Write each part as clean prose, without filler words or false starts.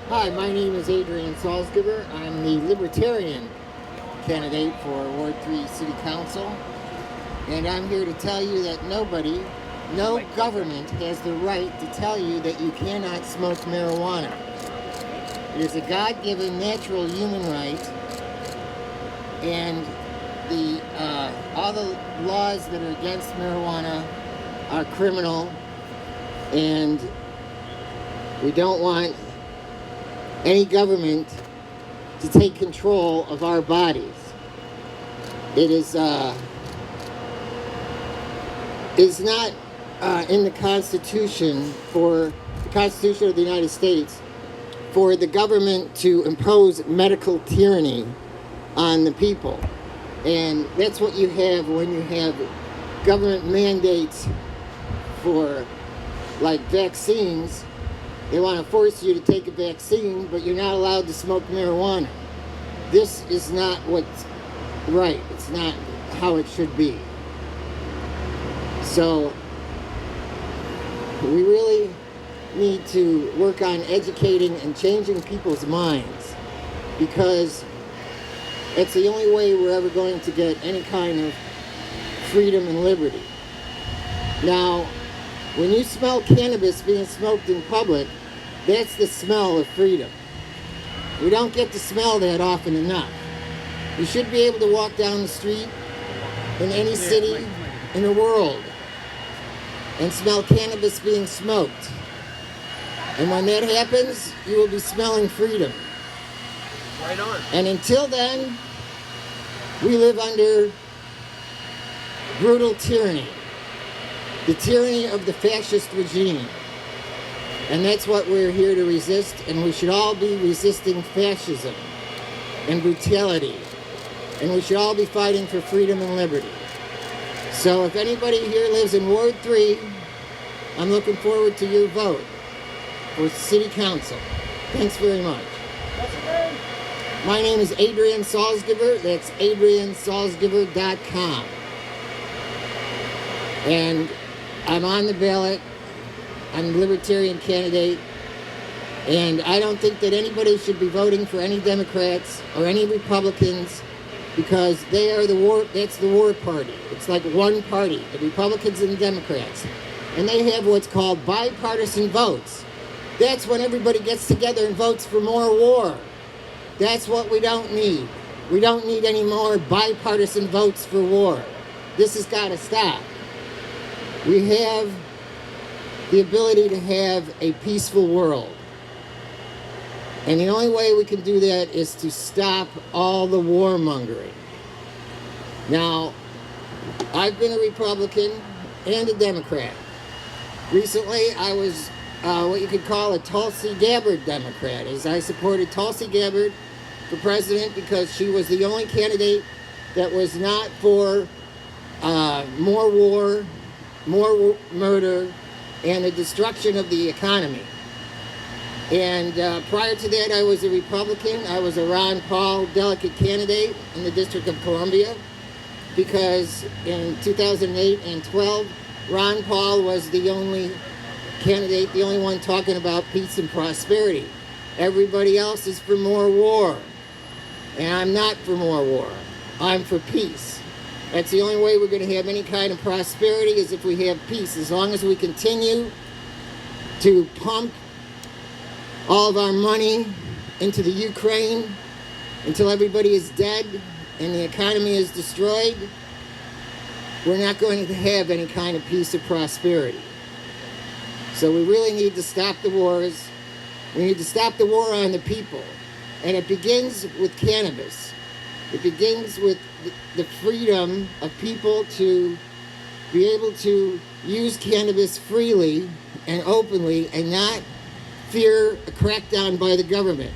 Hi, my name is Adrian Salsgiver. I'm the Libertarian candidate for Ward 3 City Council. And I'm here to tell you that no government has the right to tell you that you cannot smoke marijuana. It is a God-given natural human right, and all the laws that are against marijuana are criminal, and we don't want any government to take control of our bodies. It is not in the Constitution of the United States for the government to impose medical tyranny on the people. And that's what you have when you have government mandates for, like, vaccines. They want to force you to take a vaccine, but you're not allowed to smoke marijuana. This is not what's right. It's not how it should be. So we really need to work on educating and changing people's minds, because it's the only way we're ever going to get any kind of freedom and liberty. Now, when you smell cannabis being smoked in public, that's the smell of freedom. We don't get to smell that often enough. You should be able to walk down the street in any city in the world and smell cannabis being smoked. And when that happens, you will be smelling freedom. Right on. And until then, we live under brutal tyranny. The tyranny of the fascist regime. And that's what we're here to resist, and we should all be resisting fascism and brutality. And we should all be fighting for freedom and liberty. So if anybody here lives in Ward 3, I'm looking forward to your vote for City Council. Thanks very much. What's your name? My name is Adrian Salsgiver. That's adriansalsgiver.com. And I'm on the ballot. I'm a Libertarian candidate. And I don't think that anybody should be voting for any Democrats or any Republicans, because they are that's the war party. It's like one party, the Republicans and the Democrats. And they have what's called bipartisan votes. That's when everybody gets together and votes for more war. That's what we don't need. We don't need any more bipartisan votes for war. This has got to stop. We have the ability to have a peaceful world. And the only way we can do that is to stop all the warmongering. Now, I've been a Republican and a Democrat. Recently, I was what you could call a Tulsi Gabbard Democrat, as I supported Tulsi Gabbard for president because she was the only candidate that was not for more war, more murder, and the destruction of the economy. And prior to that, I was a Republican. I was a Ron Paul delegate candidate in the District of Columbia, because in 2008 and 12, Ron Paul was the only candidate, the only one talking about peace and prosperity. Everybody else is for more war. And I'm not for more war. I'm for peace. That's the only way we're going to have any kind of prosperity, is if we have peace. As long as we continue to pump all of our money into the Ukraine until everybody is dead and the economy is destroyed, we're not going to have any kind of peace or prosperity. So we really need to stop the wars. We need to stop the war on the people. And it begins with cannabis. It begins with the freedom of people to be able to use cannabis freely and openly and not fear a crackdown by the government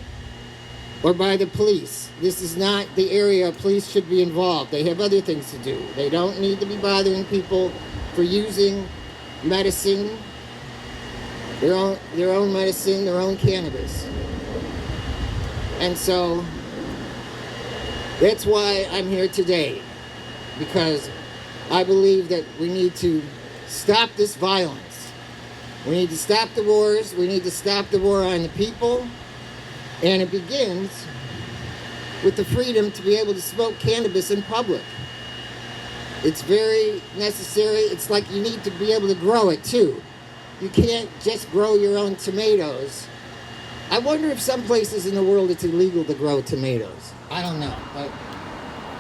or by the police. This is not the area police should be involved. They have other things to do. They don't need to be bothering people for using medicine, their own medicine, their own cannabis. And so that's why I'm here today, because I believe that we need to stop this violence. We need to stop the wars. We need to stop the war on the people. And it begins with the freedom to be able to smoke cannabis in public. It's very necessary. It's like you need to be able to grow it too. You can't just grow your own tomatoes. I wonder if some places in the world it's illegal to grow tomatoes. I don't know, but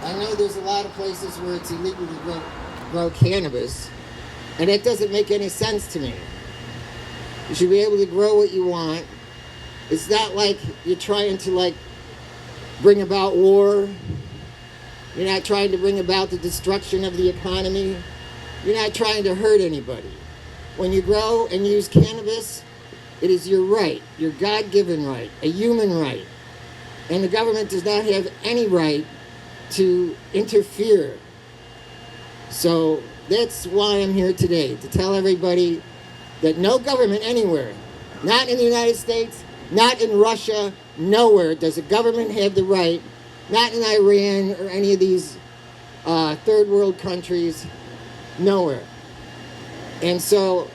I know there's a lot of places where it's illegal to grow cannabis, and that doesn't make any sense to me. You should be able to grow what you want. It's not like you're trying to bring about war. You're not trying to bring about the destruction of the economy. You're not trying to hurt anybody. When you grow and use cannabis, it is your right, your God-given right, a human right. And the government does not have any right to interfere. So that's why I'm here today, to tell everybody that no government anywhere, not in the United States, not in Russia, nowhere does a government have the right, not in Iran or any of these third world countries, nowhere. And so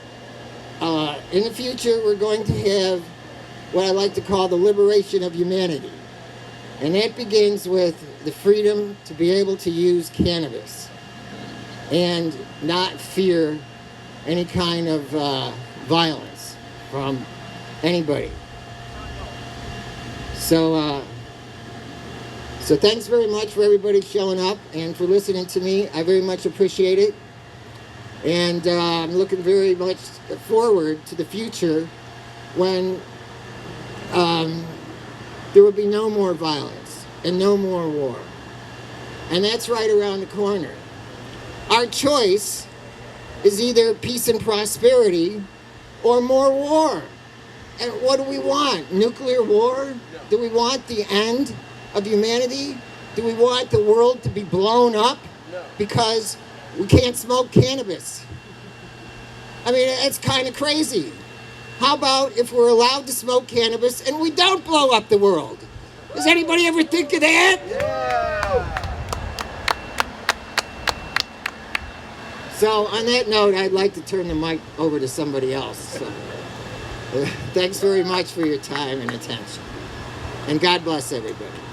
in the future, we're going to have what I like to call the liberation of humanity. And that begins with the freedom to be able to use cannabis and not fear any kind of violence from anybody. So thanks very much for everybody showing up and for listening to me. I very much appreciate it. And I'm looking very much forward to the future when there will be no more violence and no more war. And that's right around the corner. Our choice is either peace and prosperity or more war. And what do we want? Nuclear war? No. Do we want the end of humanity? Do we want the world to be blown up? No. Because we can't smoke cannabis? I mean, it's kind of crazy. How about if we're allowed to smoke cannabis and we don't blow up the world? Does anybody ever think of that? Yeah. So on that note, I'd like to turn the mic over to somebody else. So, thanks very much for your time and attention. And God bless everybody.